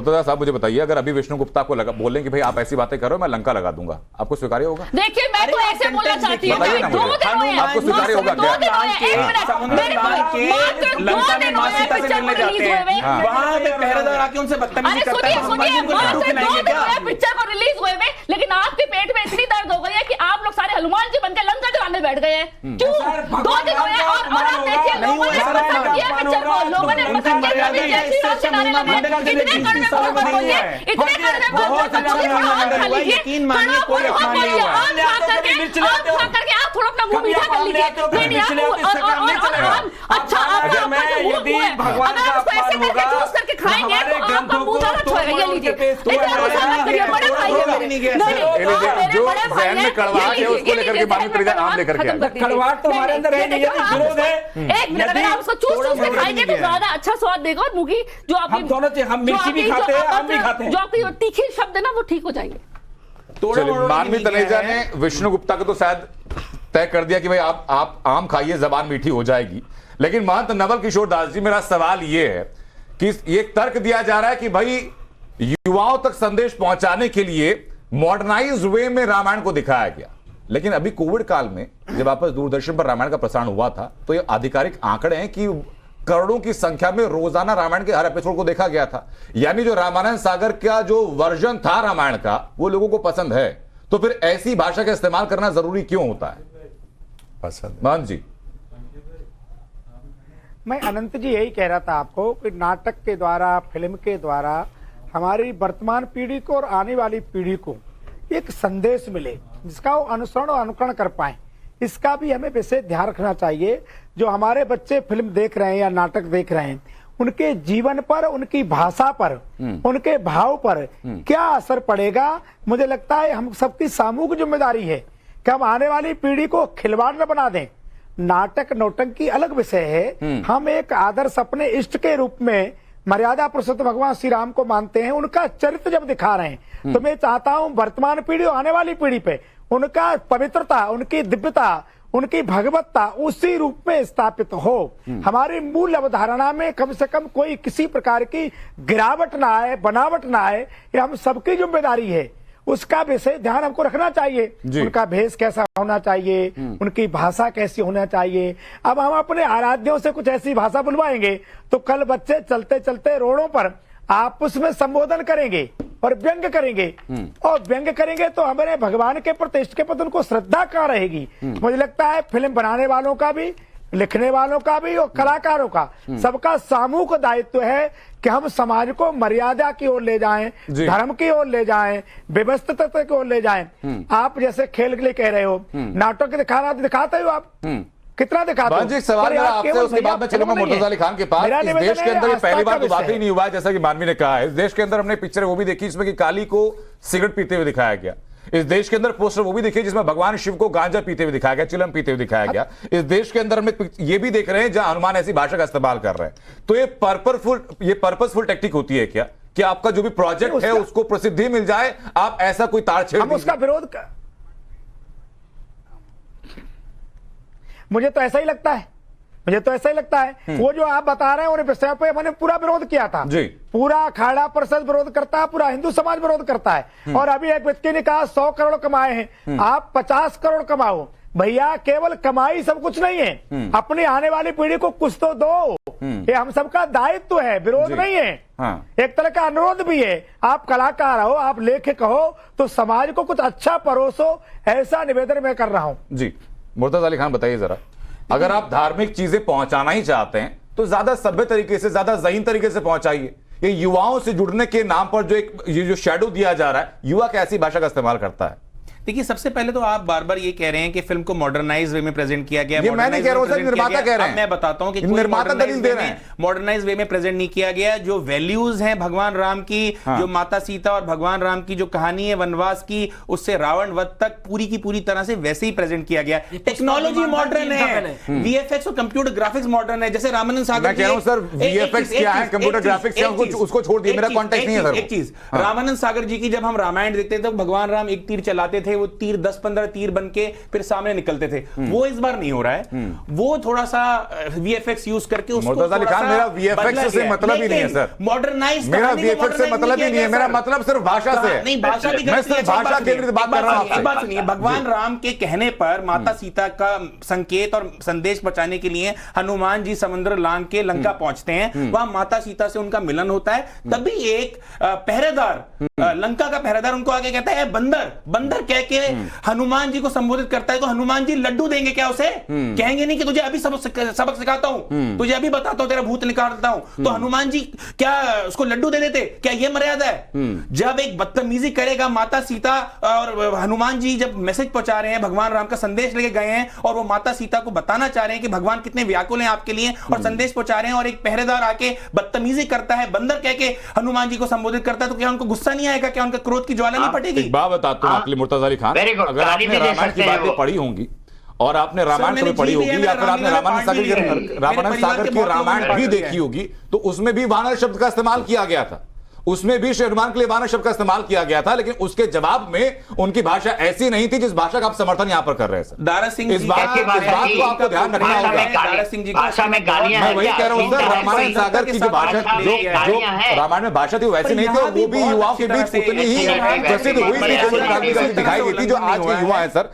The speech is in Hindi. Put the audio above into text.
तो साहब मुझे बताइए, अगर अभी विष्णु गुप्ता को बोलें कि भाई आप ऐसी बातें करो मैं लंका लगा दूंगा, आपको स्वीकार्य होगा? देखिए मैं तो ऐसे बोलना चाहती हूँ, आपको स्वीकार्य होगा क्या? लंका में मां सीता से मिलने जाते हैं, वहां पे पहरेदार आके उनसे बदतमीजी करता है, पिक्चर को रिलीज हुए में, लेकिन आपके पेट में इतनी दर्द हो गई है कि आप लोग सारे हनुमान जी बनकर लंका जलाने बैठ गए हैं। क्यों? 2 दिन हुए और आप देखिए लोगों ने पसंद किया पिक्चर को, लोगों ने पसंद किया, जय श्री राम के नारे लगे, इतने कड़वे बहुत बोलिए, इतने कड़वे बहुत बोलिए, यकीन मानिए कोई अपमान नहीं हुआ। आप करके आप थोड़ा अपना मुंह मीठा कर लीजिए। अच्छा अगर मैं यदि भगवान का अपमान होगा चूस करके खाएंगे तो आपका मुंह ज्यादा छोड़ेगा। ये लीजिए, जो जहन में कड़वाहट है उसको लेकर के मानवी परिवार आम लेकर के आए। कड़वाहट तो हमारे अंदर है नहीं, यदि विरोध है, एक मिनट अगर आप उसको चूस के खाएंगे तो ज्यादा अच्छा स्वाद देगा और मुंह की जो आप हम दोनों हम मिर्ची भी खाते हैं, आम भी खाते हैं, जो आपकी तीखी शब्द है ना वो ठीक हो जाएंगे। मानवी तनेजा ने विष्णु गुप्ता को तो शायद तय कर दिया कि भाई आप आम खाइए, जबान मीठी हो जाएगी। लेकिन महंत नवल किशोर दास जी, मेरा सवाल यह है कि ये तर्क दिया जा रहा है कि भाई युवाओं तक संदेश पहुंचाने के लिए मॉडर्नाइज्ड वे में रामायण को दिखाया गया, लेकिन अभी कोविड काल में जब वापस दूरदर्शन पर रामायण का प्रसारण हुआ था तो ये आधिकारिक आंकड़े हैं कि करोड़ों की संख्या में रोजाना रामायण के हर एपिसोड को देखा गया था। यानी जो रामानंद सागर का जो वर्जन था रामायण का वो लोगों को पसंद है, तो फिर ऐसी भाषा का इस्तेमाल करना जरूरी क्यों होता है? पसंद मान जी। मैं अनंत जी यही कह रहा था आपको कि नाटक के द्वारा, फिल्म के द्वारा हमारी वर्तमान पीढ़ी को और आने वाली पीढ़ी को एक संदेश मिले जिसका वो अनुसरण और अनुकरण कर पाए। इसका भी हमें विशेष ध्यान रखना चाहिए। जो हमारे बच्चे फिल्म देख रहे हैं या नाटक देख रहे हैं, उनके जीवन पर, उनकी भाषा पर, उनके भाव पर क्या असर पड़ेगा। मुझे लगता है हम सबकी सामूहिक जिम्मेदारी है कि हम आने वाली पीढ़ी को खिलवाड़ न बना दें। नाटक नौटंकी अलग विषय है, हम एक आदर्श अपने इष्ट के रूप में मर्यादा पुरुषोत्तम भगवान श्री राम को मानते हैं। उनका चरित्र जब दिखा रहे हैं तो मैं चाहता हूं वर्तमान पीढ़ी और आने वाली पीढ़ी पे उनका पवित्रता, उनकी दिव्यता, उनकी भगवत्ता उसी रूप में स्थापित हो। हमारी मूल अवधारणा में कम से कम कोई किसी प्रकार की गिरावट ना आए, बनावट ना आए, ये हम सबकी जिम्मेदारी है। उसका विशेष ध्यान हमको रखना चाहिए। उनका भेष कैसा होना चाहिए, उनकी भाषा कैसी होना चाहिए। अब हम अपने आराध्यों से कुछ ऐसी भाषा बुलवाएंगे तो कल बच्चे चलते चलते रोडों पर आपस में संबोधन करेंगे और व्यंग करेंगे, और व्यंग करेंगे तो हमारे भगवान के प्रति, इष्ट के प्रति उनको श्रद्धा कहाँ रहेगी। मुझे लगता है फिल्म बनाने वालों का भी, लिखने वालों का भी और कलाकारों का सबका सामूहिक दायित्व है कि हम समाज को मर्यादा की ओर ले जाएं, धर्म की ओर ले जाएं, व्यवस्थितता की ओर ले जाएं। आप जैसे खेल के लिए कह रहे हो, नाटक दिखाना दिखाते हो आप, कितना दिखाते हो? एक सवाल मेरा आपसे, उसके बाद मैं चलूंगा मुर्तजा अली खान के पास। इस देश के अंदर ये पहली बार तो वाकई नहीं हुआ है, जैसा कि मानवी ने कहा है। इस देश के अंदर हमने पिक्चर वो भी देखी जिसमें कि काली को सिगरेट पीते हुए दिखाया गया। इस देश के अंदर पोस्टर वो भी देखिए जिसमें भगवान शिव को गांजा पीते हुए दिखाया गया, चिलम पीते हुए दिखाया गया। इस देश के अंदर हम ये भी देख रहे हैं जहां हनुमान ऐसी भाषा का इस्तेमाल कर रहे हैं। तो ये पर्पसफुल टेक्निक होती है क्या कि आपका जो भी प्रोजेक्ट है उसको प्रसिद्धि मिल जाए, आप ऐसा कोई तार छेड़ हम उसका विरोध मुझे तो ऐसा ही लगता है, मुझे तो ऐसा ही लगता है। वो जो आप बता रहे हैं उन विषय पे मैंने पूरा विरोध किया था जी। पूरा अखाड़ा परिषद विरोध करता है, पूरा हिंदू समाज विरोध करता है। और अभी एक व्यक्ति ने कहा 100 करोड़ कमाए हैं, आप 50 करोड़ कमाओ। भैया केवल कमाई सब कुछ नहीं है, अपनी आने वाली पीढ़ी को कुछ तो दो। ये हम सबका दायित्व है, विरोध नहीं है। एक तरह का अनुरोध भी है। आप कलाकार हो, आप लेखक हो, तो समाज को कुछ अच्छा परोसो, ऐसा निवेदन मैं कर रहा हूं जी। मुर्तजा अली खान बताइए जरा, अगर आप धार्मिक चीजें पहुंचाना ही चाहते हैं तो ज्यादा सभ्य तरीके से, ज्यादा ज़हीन तरीके से पहुंचाइए। ये युवाओं से जुड़ने के नाम पर जो एक ये जो शैडो दिया जा रहा है, युवा कैसी भाषा का इस्तेमाल करता है। देखिए सबसे पहले तो आप बार बार ये कह रहे हैं कि फिल्म को मॉडर्नाइज वे में प्रेजेंट किया गया। ये मैं नहीं कह रहा हूं सर, निर्माता कह रहे हैं। मैं बताता हूं कि निर्माता दलील दे रहे हैं, मॉडर्नाइज वे में प्रेजेंट नहीं किया गया। जो वैल्यूज हैं भगवान राम की, जो माता सीता और भगवान राम की जो कहानी है वनवास की, उससे रावण वध तक पूरी की पूरी तरह से वैसे ही प्रेजेंट किया गया। टेक्नोलॉजी मॉडर्न है, वीएफएक्स और कंप्यूटर ग्राफिक्स मॉडर्न है। जैसे रामानंद सागर, मैं कह रहा हूं सर वीएफएक्स क्या है, कंप्यूटर ग्राफिक्स क्या है, उसको छोड़ दिए, मेरा कॉन्टेक्स्ट नहीं है सर। एक चीज, रामानंद सागर जी की जब हम रामायण देखते थे तो भगवान राम एक तीर चलाते थे, थे वो तीर 10-15 तीर बन के फिर सामने निकलते थे, वो इस बार नहीं हो रहा है। वो थोड़ा सा वीएफएक्स यूज करके उसको मुर्तजा अली खान, मेरा वीएफएक्स से मतलब ही नहीं है सर, मॉडर्नाइज, मेरा वीएफएक्स से मतलब ही नहीं है, मेरा मतलब सिर्फ भाषा से है। नहीं, भाषा भी मैं सिर्फ भाषा के लिए बात कर रहा हूं आपसे। बात सुनिए, भगवान राम के कहने पर माता सीता का संकेत और संदेश पहुंचाने के लिए हनुमान जी समुद्र लांग के लंका पहुंचते हैं, वहां माता सीता से उनका मिलन होता है, तभी एक पहरेदार, लंका का पहरेदार उनको आगे कहता है बंदर, बंदर कह के हनुमान जी को संबोधित करता है। तो हनुमान जी लड्डू देंगे क्या उसे? कहेंगे नहीं कि तुझे अभी सबक सिखाता हूं, तुझे अभी बताता हूं, तेरा भूत निकालता हूं। तो हनुमान जी क्या उसको लड्डू दे देते? क्या यह मर्यादा है? जब एक बदतमीजी करेगा, माता सीता और हनुमान जी जब मैसेज पहुंचा रहे हैं, भगवान राम का संदेश लेके गए हैं और वो माता सीता को बताना चाह रहे हैं कि भगवान कितने व्याकुल हैं आपके लिए और संदेश पहुंचा रहे हैं, और एक पहरेदार आके बदतमीजी करता है, बंदर कह के हनुमान जी को संबोधित करता है, तो क्या उनको गुस्सा नहीं आएगा? क्या उनका क्रोध की ज्वाला नहीं फटेगी? एक बात बताता हूं आपके लिए मुर्तजा अली खान, अगर आपने रामायण की बातें पढ़ी होंगी और आपने रामायण कभी पढ़ी होगी या फिर आपने रामानंद सागर की रामायण भी देखी होगी, तो उसमें भी वानर शब्द का इस्तेमाल किया गया था, उसमें भी श्री हनुमान के लिए वानर शब्द का इस्तेमाल किया गया था, लेकिन उसके जवाब में उनकी भाषा ऐसी नहीं थी जिस भाषा का आप समर्थन यहां पर कर रहे हैं सर। दारा सिंह इस बात को आपको ध्यान रखना होगा। दारा सिंह जी भाषा में गालियां, मैं वही कह रहा हूं सर, रामायण सागर की जो भाषा, जो रामायण में भाषा थी वैसी नहीं थी, और वो भी युवाओं के बीच उतनी ही प्रसिद्ध हुई थी, दिखाई गई थी जो आज के युवा है सर।